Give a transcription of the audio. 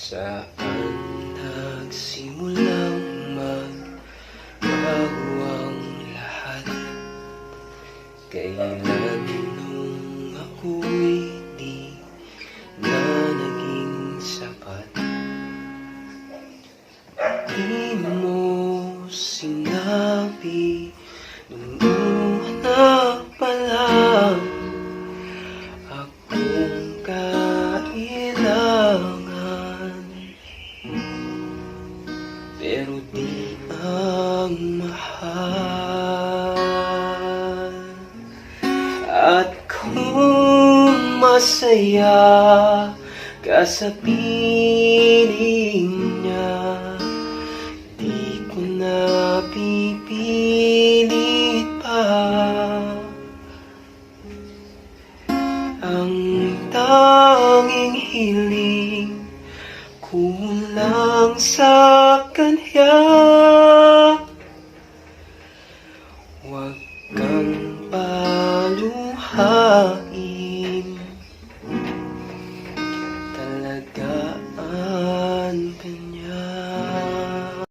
Saan nagsimulang magbago ang lahat? Kailan nung ako'y di na naging sapat? Di mo sinabi nung una pa lang akong kailangan. Pero di ang mahal. At kung masaya ka sa piling niya, di ko na pipilit pa. Ang tanging hiling kulang sa kanya. Huwag kang paluha